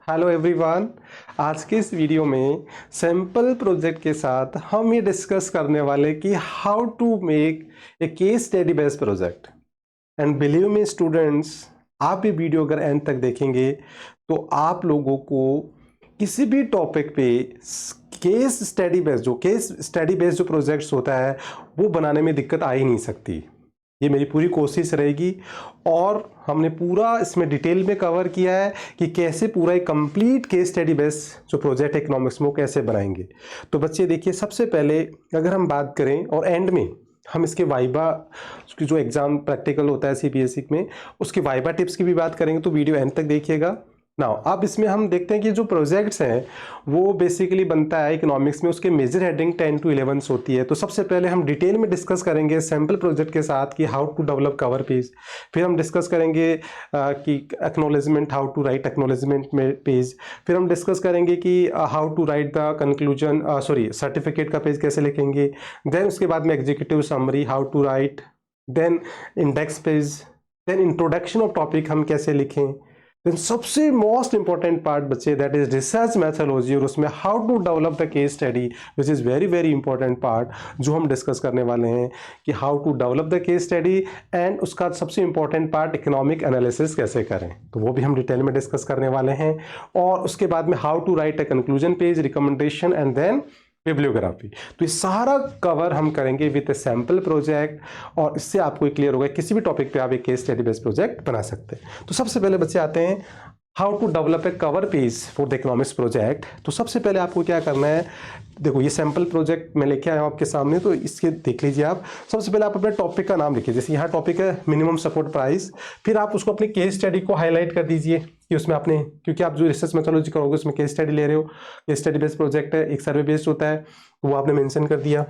Hello everyone. आज के इस वीडियो में सैम्पल प्रोजेक्ट के साथ हम ये डिस्कस करने वाले कि how to make a case study based project. And believe me students, आप ये वीडियो अगर एंड तक देखेंगे तो आप लोगों को किसी भी टॉपिक पे केस स्टडी बेस्ड जो प्रोजेक्ट्स होता है वो बनाने में दिक्कत आ ही नहीं सकती। ये मेरी पूरी कोशिश रहेगी और हमने पूरा इसमें डिटेल में कवर किया है कि कैसे पूरा एक कंप्लीट केस स्टडी बेस्ड जो प्रोजेक्ट इकोनॉमिक्स में वो कैसे बनाएंगे। तो बच्चे देखिए, सबसे पहले अगर हम बात करें और एंड में हम इसके वाइबा उसकी जो एग्जाम प्रैक्टिकल होता है सीबीएसई में उसके वाइबा टिप्स की भी बात करेंगे, तो वीडियो एंड तक देखिएगा। नाउ अब इसमें हम देखते हैं कि जो प्रोजेक्ट्स हैं वो बेसिकली बनता है इकोनॉमिक्स में, उसके मेजर हेडिंग 10 to 11 होती है। तो सबसे पहले हम डिटेल में डिस्कस करेंगे सैम्पल प्रोजेक्ट के साथ कि how to develop cover page. फिर हम डिस्कस करेंगे कि acknowledgement, how to write acknowledgement में पेज। फिर हम डिस्कस करेंगे कि how to write the conclusion certificate का पेज कैसे लिखेंगे। देन उसके बाद में executive summary, how to write. Then index page. Then introduction of topic हम कैसे लिखें। देन सबसे मोस्ट इंपॉर्टेंट पार्ट बच्चे दैट इज रिसर्च मैथोलॉजी, और उसमें how to develop the case study which is very very important part जो हम डिस्कस करने वाले हैं कि how to develop the case study. And उसका सबसे इंपॉर्टेंट पार्ट इकोनॉमिक एनालिसिस कैसे करें, तो वो भी हम डिटेल में डिस्कस करने वाले हैं। और उसके बाद में how to write a conclusion page, recommendation and then bibliography. तो ये सारा कवर हम करेंगे विद ए सैम्पल प्रोजेक्ट, और इससे आपको क्लियर होगा किसी भी टॉपिक पे आप एक केस स्टडी बेस्ड प्रोजेक्ट बना सकते हैं। तो सबसे पहले बच्चे आते हैं how to develop a cover page for the economics project. तो सबसे पहले आपको क्या करना है, देखो ये सैम्पल प्रोजेक्ट मैं लेके आया हूँ आपके सामने, तो इसके देख लीजिए आप। सबसे पहले आप अपने टॉपिक का नाम लिखिए, जैसे यहाँ टॉपिक है मिनिमम सपोर्ट प्राइस। फिर आप उसको अपने केस स्टडी को हाईलाइट कर दीजिए कि उसमें आपने, क्योंकि आप जो रिसर्च मेथोलॉजी करोगे उसमें केस स्टडी ले रहे हो, केस स्टडी बेस्ड प्रोजेक्ट है, एक सर्वे बेस्ड होता है, तो वो आपने मेंशन कर दिया।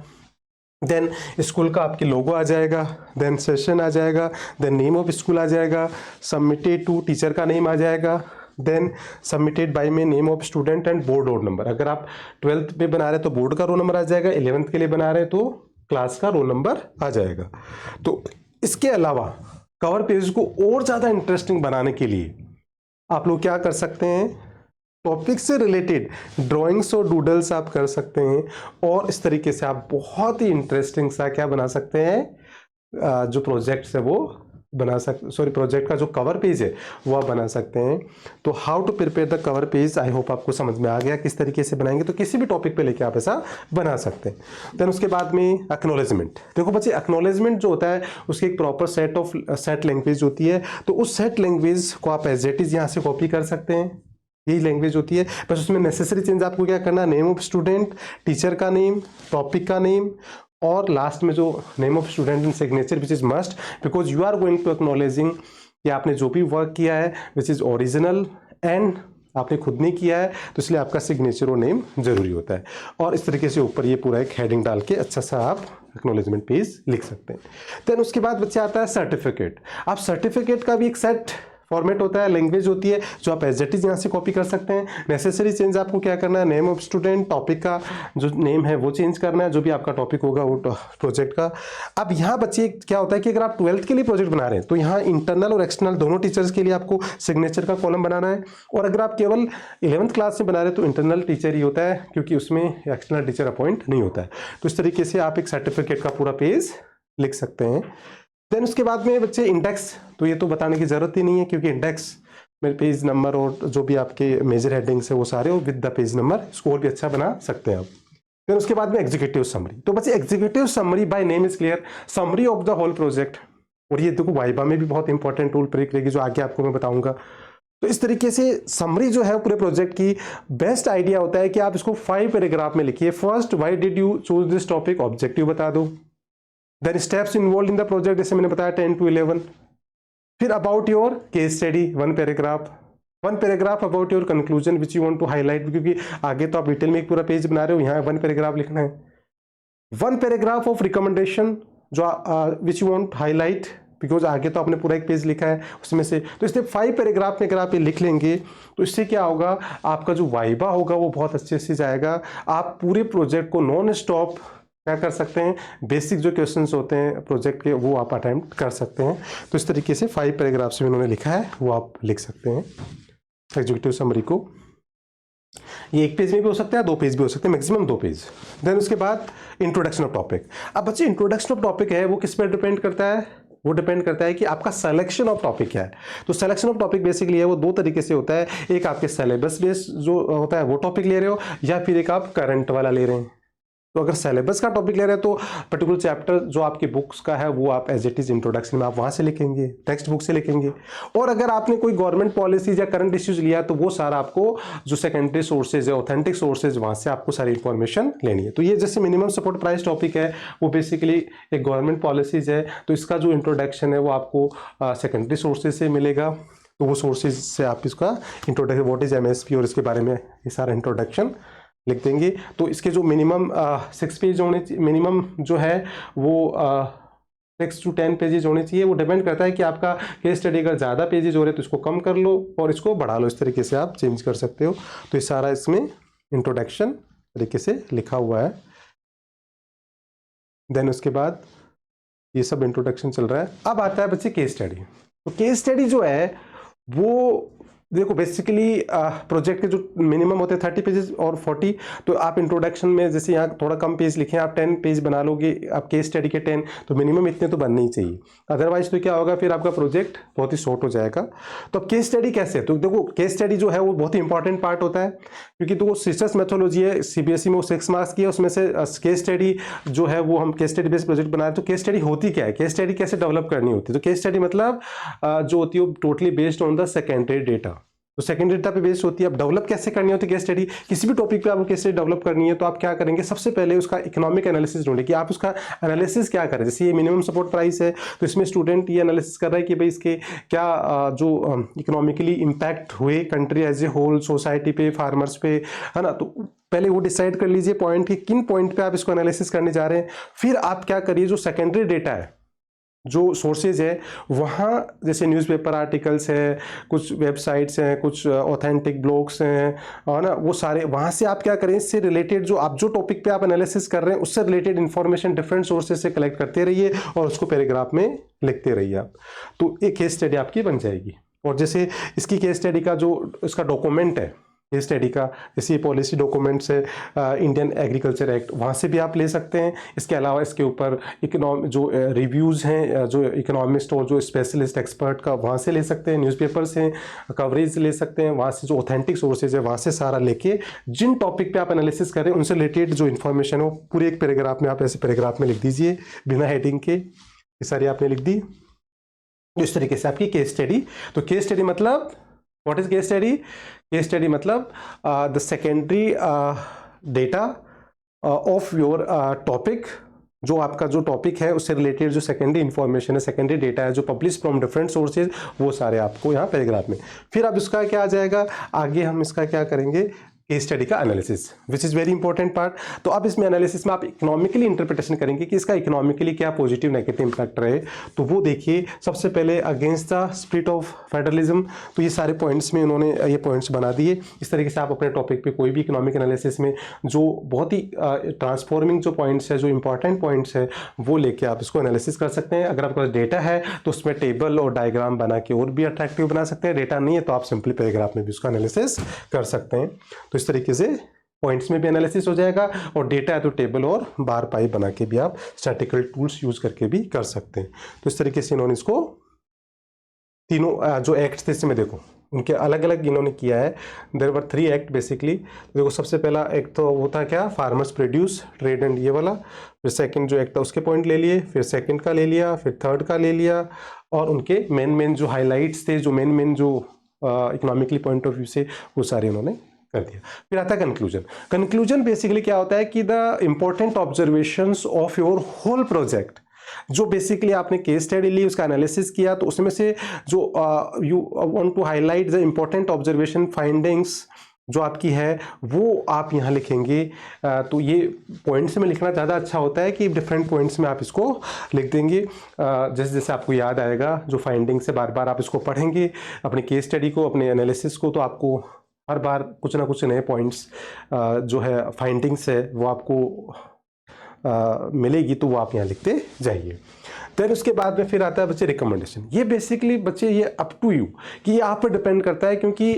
देन स्कूल का आपकी लोगो आ जाएगा, देन सेशन आ जाएगा, देन नेम ऑफ स्कूल आ जाएगा, सबमिटेड टू टीचर का नेम आ जाएगा, देन सबमिटेड बाय में name of student and board roll number. अगर आप 12th में बना रहे हैं तो बोर्ड का रोल नंबर आ जाएगा, 11th के लिए बना रहे हैं तो क्लास का रोल नंबर आ जाएगा। तो इसके अलावा कवर पेज को और ज़्यादा इंटरेस्टिंग बनाने के लिए आप लोग क्या कर सकते हैं, टॉपिक से रिलेटेड ड्राइंग्स और डूडल्स आप कर सकते हैं, और इस तरीके से आप बहुत ही इंटरेस्टिंग सा क्या बना सकते हैं, जो प्रोजेक्ट्स है वो बना सकते, प्रोजेक्ट का जो कवर पेज है वो आप बना सकते हैं। तो how to prepare the cover page, I hope आपको समझ में आ गया किस तरीके से बनाएंगे। तो किसी भी टॉपिक पे लेके आप ऐसा बना सकते हैं। देन उसके बाद में एक्नॉलेजमेंट। देखो बच्चे, एक्नॉलेजमेंट जो होता है उसकी एक प्रॉपर सेट लैंग्वेज होती है, तो उस सेट लैंग्वेज को आप एज इट इज यहाँ से कॉपी कर सकते हैं, यही लैंग्वेज होती है। बस उसमें नेसेसरी चेंज आपको क्या करना है, नेम ऑफ स्टूडेंट, टीचर का नेम, टॉपिक का नेम, और लास्ट में जो name of student and signature which is must, because you are going to acknowledging कि आपने जो भी वर्क किया है विच इज ओरिजिनल एंड आपने खुद नहीं किया है, तो इसलिए आपका सिग्नेचर और नेम जरूरी होता है। और इस तरीके से ऊपर ये पूरा एक हेडिंग डाल के अच्छा सा आप एक्नॉलेजमेंट पेज लिख सकते हैं। देन उसके बाद बच्चे आता है सर्टिफिकेट। आप सर्टिफिकेट का भी एक सेट फॉर्मेट होता है, लैंग्वेज होती है, जो आप एज इट इज यहाँ से कॉपी कर सकते हैं। नेसेसरी चेंज आपको क्या करना है, नेम ऑफ स्टूडेंट, टॉपिक का जो नेम है वो चेंज करना है, जो भी आपका टॉपिक होगा वो प्रोजेक्ट का। अब यहाँ बच्चे क्या होता है कि अगर आप 12th के लिए प्रोजेक्ट बना रहे हैं तो यहाँ इंटरनल और एक्सटर्नल दोनों टीचर्स के लिए आपको सिग्नेचर का कॉलम बनाना है। और अगर आप केवल 11th क्लास में बना रहे हैं तो इंटरनल टीचर ही होता है, क्योंकि उसमें एक्सटर्नल टीचर अपॉइंट नहीं होता है। तो इस तरीके से आप एक सर्टिफिकेट का पूरा पेज लिख सकते हैं। देन उसके बाद में बच्चे इंडेक्स, तो ये तो बताने की जरूरत ही नहीं है, क्योंकि इंडेक्स में पेज नंबर और जो भी आपके मेजर हेडिंग्स है वो सारे और विद द पेज नंबर, इसको और भी अच्छा बना सकते हैं आप। फिर उसके बाद में एग्जीक्यूटिव समरी। तो बच्चे executive summary by name is clear, summary of the whole project. और ये देखो वाइबा में भी बहुत इंपॉर्टेंट टूल प्रयोग करेगी, जो आगे आपको मैं बताऊंगा। तो इस तरीके से समरी जो है पूरे प्रोजेक्ट की बेस्ट आइडिया होता है कि आप इसको 5 पैराग्राफ में लिखिए। First, why did you choose this topic, objective बता दो। Then steps involve in the project, जैसे मैंने बताया 10 to 11। फिर about your case study 1 paragraph about your conclusion which you want to highlight, क्योंकि आगे तो आप डिटेल में एक पूरा पेज बना रहे हो, यहाँ 1 पैराग्राफ लिखना है। 1 पैराग्राफ ऑफ रिकमेंडेशन जो विच यू वांट हाईलाइट, बिकॉज आगे तो आपने पूरा एक पेज लिखा है उसमें से। तो इसलिए 5 पैराग्राफ में अगर आप ये लिख लेंगे तो इससे क्या होगा, आपका जो वाइबा होगा वो बहुत अच्छे से जाएगा। आप पूरे प्रोजेक्ट को नॉन स्टॉप क्या कर सकते हैं, बेसिक जो क्वेश्चंस होते हैं प्रोजेक्ट के वो आप अटेम्प्ट कर सकते हैं। तो इस तरीके से 5 पैराग्राफ्स में उन्होंने लिखा है वो आप लिख सकते हैं। एग्जीक्यूटिव समरी को। ये 1 पेज में भी हो सकता है, 2 पेज भी हो सकते हैं, मैक्सिमम 2 पेज। देन उसके बाद इंट्रोडक्शन ऑफ टॉपिक। अब बच्चे इंट्रोडक्शन ऑफ टॉपिक है वो किस पर डिपेंड करता है? वो डिपेंड करता है कि आपका सिलेक्शन ऑफ टॉपिक क्या है। तो सिलेक्शन ऑफ टॉपिक बेसिकली है वो 2 तरीके से होता है, एक आपके सिलेबस बेस जो होता है वो टॉपिक ले रहे हो, या फिर एक आप करंट वाला ले रहे हैं। तो अगर सिलेबस का टॉपिक ले रहे हैं तो पर्टिकुलर चैप्टर जो आपकी बुक्स का है वो आप एज इट इज इंट्रोडक्शन में आप वहां से लिखेंगे, टेक्स्ट बुक से लिखेंगे। और अगर आपने कोई गवर्नमेंट पॉलिसीज या करंट इश्यूज लिया तो वो सारा आपको जो सेकेंडरी सोर्सेज है, ऑथेंटिक सोर्सेज, वहां से आपको सारी इंफॉर्मेशन लेनी है। तो ये जैसे मिनिमम सपोर्ट प्राइस टॉपिक है वो बेसिकली एक गवर्नमेंट पॉलिसीज है, तो इसका जो इंट्रोडक्शन है वो आपको सेकेंडरी सोर्सेज से मिलेगा। तो वो सोर्सेज से आप इसका इंट्रोडक्शन, व्हाट इज एमएसपी, और इसके बारे में ये सारा इंट्रोडक्शन लिख देंगे। तो इसके जो मिनिमम 6 पेज होने, मिनिमम जो है वो 6 to 10 पेजेज होने चाहिए। वो डिपेंड करता है कि आपका केस स्टडी अगर ज़्यादा पेजेज हो रहे हैं तो इसको कम कर लो और इसको बढ़ा लो, इस तरीके से आप चेंज कर सकते हो। तो ये सारा इसमें इंट्रोडक्शन तरीके से लिखा हुआ है। देन उसके बाद ये सब इंट्रोडक्शन चल रहा है। अब आता है बच्चे केस स्टडी। तो केस स्टडी जो है वो देखो बेसिकली प्रोजेक्ट के जो मिनिमम होते हैं 30 पेजेस और 40, तो आप इंट्रोडक्शन में जैसे यहाँ थोड़ा कम पेज लिखे, आप 10 पेज बना लोगे, आप केस स्टडी के 10, तो मिनिमम इतने तो बनने ही चाहिए। अदरवाइज तो क्या होगा, फिर आपका प्रोजेक्ट बहुत ही शॉर्ट हो जाएगा। तो अब केस स्टडी कैसे है? तो देखो केस स्टडी जो है वो बहुत ही इंपॉर्टेंट पार्ट होता है, क्योंकि तो वो रिसर्च मेथोलॉजी है, सीबीएसई में वो 6 मार्क्स की है, उसमें से केस स्टडी जो है वो हम केस स्टडी बेस्ड प्रोजेक्ट बना रहे हैं। तो केस स्टडी होती क्या है, केस स्टडी कैसे डेवलप करनी होती है? तो केस स्टडी मतलब जो होती है वो totally based on the secondary data. तो सेकेंडरी डेटा पे बेस्ड होती है। अब डेवलप कैसे करनी होती है केस स्टडी? किसी भी टॉपिक पे आपको केस स्टडी डेवलप करनी है तो आप क्या करेंगे, सबसे पहले उसका इकोनॉमिक एनालिसिस ढूंढे कि आप उसका एनालिसिस क्या करें। जैसे ये मिनिमम सपोर्ट प्राइस है तो इसमें स्टूडेंट ये एनालिसिस कर रहा है कि भाई इसके क्या जो इकोनॉमिकली इम्पैक्ट हुए country as a whole, society पे, फार्मर्स पे, है ना। तो पहले वो डिसाइड कर लीजिए पॉइंट कि किन पॉइंट पे आप इसको एनालिसिस करने जा रहे हैं। फिर आप क्या करिए, जो सेकेंडरी डेटा है, जो सोर्सेज है वहाँ, जैसे न्यूज़पेपर आर्टिकल्स हैं, कुछ वेबसाइट्स हैं, कुछ ऑथेंटिक ब्लॉग्स हैं, और ना वो सारे वहाँ से आप क्या करें, इससे रिलेटेड जो आप जो टॉपिक पे आप एनालिसिस कर रहे हैं उससे रिलेटेड इन्फॉर्मेशन डिफरेंट सोर्सेज से कलेक्ट करते रहिए और उसको पैराग्राफ में लिखते रहिए आप। तो एक केस स्टडी आपकी बन जाएगी। और जैसे इसकी केस स्टडी का जो इसका डॉक्यूमेंट है केस स्टडी का, जैसे पॉलिसी डॉक्यूमेंट्स है, इंडियन एग्रीकल्चर एक्ट, वहाँ से भी आप ले सकते हैं। इसके अलावा इसके ऊपर जो रिव्यूज़ हैं, जो इकोनॉमिस्ट और जो स्पेशलिस्ट एक्सपर्ट का, वहाँ से ले सकते हैं। न्यूज़पेपर से कवरेज ले सकते हैं, वहाँ से जो ऑथेंटिक सोर्सेज है वहाँ से सारा लेके जिन टॉपिक पे आप एनालिसिस करें उनसे रिलेटेड जो इन्फॉर्मेशन हो पूरे एक पैराग्राफ में आप ऐसे पैराग्राफ में लिख दीजिए बिना हेडिंग के। ये सारी आपने लिख दी। इस तरीके से आपकी केस स्टडी। तो केस स्टडी मतलब what is case study? Case study मतलब the secondary data of your topic, जो आपका जो टॉपिक है उससे रिलेटेड जो सेकेंडरी इंफॉर्मेशन है, सेकेंडरी डेटा है जो पब्लिश फ्रॉम डिफरेंट सोर्सेज, वो सारे आपको यहाँ पैराग्राफ में। फिर अब इसका क्या आ जाएगा, आगे हम इसका क्या करेंगे, केस स्टडी का analysis, which is very important part. तो अब इसमें एनालिसिस में आप इकोनॉमिकली इंटरप्रिटेशन करेंगे कि इसका इकोनॉमिकली क्या पॉजिटिव नेगेटिव इंपैक्ट रहे। तो वो देखिए, सबसे पहले against the split of federalism, तो ये सारे पॉइंट्स में उन्होंने ये पॉइंट्स बना दिए। इस तरीके से आप अपने टॉपिक पे कोई भी इकोनॉमिक एनालिसिस में जो बहुत ही ट्रांसफॉर्मिंग जो पॉइंट्स है, जो इंपॉर्टेंट पॉइंट्स है, वो लेके आप इसको एनालिसिस कर सकते हैं। अगर आपके पास डेटा है तो उसमें टेबल और डायग्राम बना के और भी अट्रैक्टिव बना सकते हैं। डेटा नहीं है तो आप सिंपली पैराग्राफ में भी उसका एनालिसिस कर सकते हैं। तो इस तरीके से पॉइंट्स में भी एनालिसिस हो जाएगा, और डेटा है तो टेबल और बार पाई बना के भी आप स्टैटिकल टूल्स यूज करके भी कर सकते हैं। तो इस तरीके से इन्होंने इसको तीनों जो एक्ट थे इसमें देखो उनके अलग अलग इन्होंने किया है। There were 3 act basically. देखो सबसे पहला एक्ट तो वो था क्या, फार्मर्स प्रोड्यूस ट्रेड एंड ये वाला। फिर सेकंड जो एक्ट था उसके पॉइंट ले लिए, फिर सेकंड का ले लिया, फिर थर्ड का ले लिया, और उनके मेन जो हाईलाइट्स थे, जो मेन जो इकोनॉमिकली पॉइंट ऑफ व्यू से, वो सारे उन्होंने कर दिया। फिर आता है कंक्लूजन। कंक्लूजन बेसिकली क्या होता है कि the important observations of your whole project, जो बेसिकली आपने केस स्टडी ली, उसका एनालिसिस किया, तो उसमें से जो you want to highlight the important observation findings जो आपकी है वो आप यहाँ लिखेंगे। तो ये पॉइंट्स में लिखना ज़्यादा अच्छा होता है कि डिफरेंट पॉइंट्स में आप इसको लिख देंगे। जैसे जैसे आपको याद आएगा जो फाइंडिंग्स है, बार बार आप इसको पढ़ेंगे अपने केस स्टडी को, अपने एनालिसिस को, तो आपको हर बार कुछ ना कुछ नए पॉइंट्स जो है फाइंडिंग्स है वो आपको मिलेगी, तो वो आप यहाँ लिखते जाइए। देन उसके बाद में फिर आता है बच्चे रिकमेंडेशन। ये बेसिकली बच्चे ये अप टू यू कि ये आप पे डिपेंड करता है, क्योंकि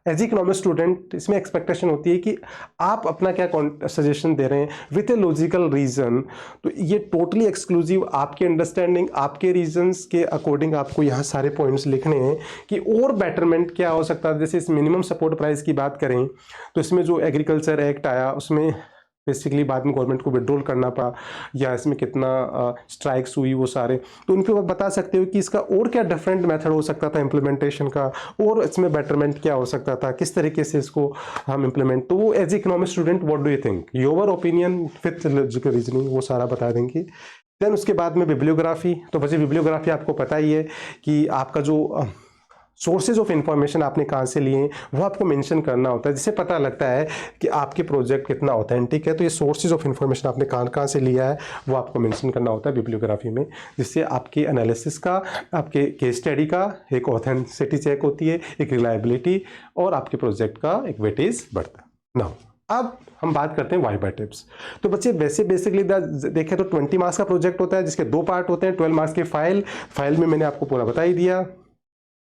एज इकोनॉमिक्स स्टूडेंट इसमें एक्सपेक्टेशन होती है कि आप अपना क्या सजेशन दे रहे हैं विथ ए लॉजिकल रीजन। तो ये टोटली एक्सक्लूसिव आपके अंडरस्टैंडिंग, आपके रीजंस के अकॉर्डिंग आपको यहाँ सारे पॉइंट्स लिखने हैं कि और बेटरमेंट क्या हो सकता है। जैसे इस मिनिमम सपोर्ट प्राइस की बात करें तो इसमें जो एग्रीकल्चर एक्ट आया उसमें बेसिकली बाद में गवर्नमेंट को विड्रॉल करना पड़ा, या इसमें कितना स्ट्राइक्स हुई वो सारे, तो उन पर बता सकते हो कि इसका और क्या डिफरेंट मेथड हो सकता था इम्प्लीमेंटेशन का, और इसमें बेटरमेंट क्या हो सकता था, किस तरीके से इसको हम इम्प्लीमेंट। तो वो as economic student what do you think, your opinion with logical reasoning, वो सारा बता देंगे। देन उसके बाद में बिब्लियोग्राफी। तो बच्चे बिब्लियोग्राफी आपको पता ही है कि आपका जो सोर्सेज ऑफ इंफॉर्मेशन आपने कहाँ से लिए वो आपको मेंशन करना होता है, जिससे पता लगता है कि आपके प्रोजेक्ट कितना ऑथेंटिक है। तो ये सोर्सेज ऑफ इंफॉर्मेशन आपने कहाँ कहाँ से लिया है वो आपको मेंशन करना होता है बिब्लियोग्राफी में, जिससे आपके एनालिसिस का, आपके केस स्टडी का एक ऑथेंटिसिटी चेक होती है, एक रिलायबिलिटी, और आपके प्रोजेक्ट का एक वेटेज बढ़ता है। नाउ अब हम बात करते हैं वाइवा टिप्स। तो बच्चे वैसे बेसिकली देखें तो 20 मार्क्स का प्रोजेक्ट होता है जिसके 2 पार्ट होते हैं। 12 मार्क्स की फाइल में मैंने आपको पूरा बता ही दिया।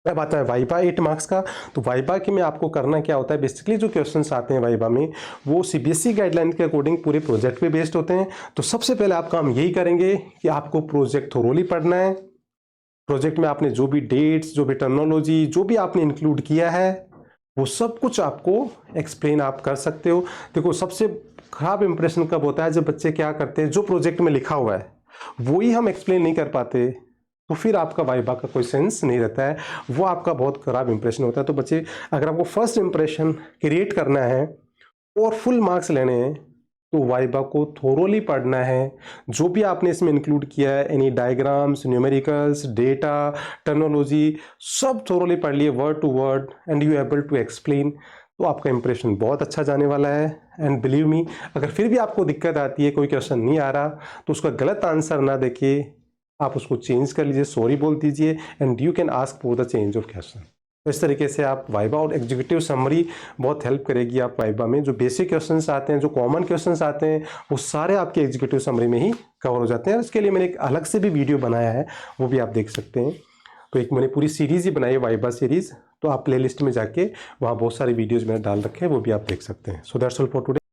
अब आता है वाइवा 8 मार्क्स का। तो वाइवा के में आपको करना क्या होता है, बेसिकली जो क्वेश्चंस आते हैं वाइवा में वो सीबीएसई गाइडलाइन के अकॉर्डिंग पूरे प्रोजेक्ट पे बेस्ड होते हैं। तो सबसे पहले आप काम यही करेंगे कि आपको प्रोजेक्ट थोरोली पढ़ना है। प्रोजेक्ट में आपने जो भी डेट्स, जो भी टर्मिनोलॉजी, जो भी आपने इंक्लूड किया है वो सब कुछ आपको एक्सप्लेन आप कर सकते हो। देखो सबसे खराब इंप्रेशन कब होता है, जब बच्चे क्या करते हैं जो प्रोजेक्ट में लिखा हुआ है वही हम एक्सप्लेन नहीं कर पाते, तो फिर आपका वाइवा का कोई सेंस नहीं रहता है, वो आपका बहुत खराब इंप्रेशन होता है। तो बच्चे अगर आपको फर्स्ट इंप्रेशन क्रिएट करना है और फुल मार्क्स लेने हैं तो वाइवा को थोरोली पढ़ना है। जो भी आपने इसमें इंक्लूड किया है, any diagrams, numericals, data, terminology, सब थोरोली पढ़ लिए word to word and you able to explain, तो आपका इंप्रेशन बहुत अच्छा जाने वाला है। एंड बिलीव मी, अगर फिर भी आपको दिक्कत आती है, कोई क्वेश्चन नहीं आ रहा, तो उसका गलत आंसर ना देके आप उसको चेंज कर लीजिए, सॉरी बोल दीजिए, and you can ask for the change of question. तो इस तरीके से आप वाइवा और एग्जीक्यूटिव समरी बहुत हेल्प करेगी आप वाइवा में। जो बेसिक क्वेश्चंस आते हैं, जो कॉमन क्वेश्चंस आते हैं, वो सारे आपके एग्जीक्यूटिव समरी में ही कवर हो जाते हैं। और इसके लिए मैंने एक अलग से भी वीडियो बनाया है, वो भी आप देख सकते हैं। तो एक मैंने पूरी सीरीज़ ही बनाई है वाइवा सीरीज़, तो आप प्ले लिस्ट में जाके वहाँ बहुत सारे वीडियोज़ मैंने डाल रखे हैं, वो भी आप देख सकते हैं। So that's all for today.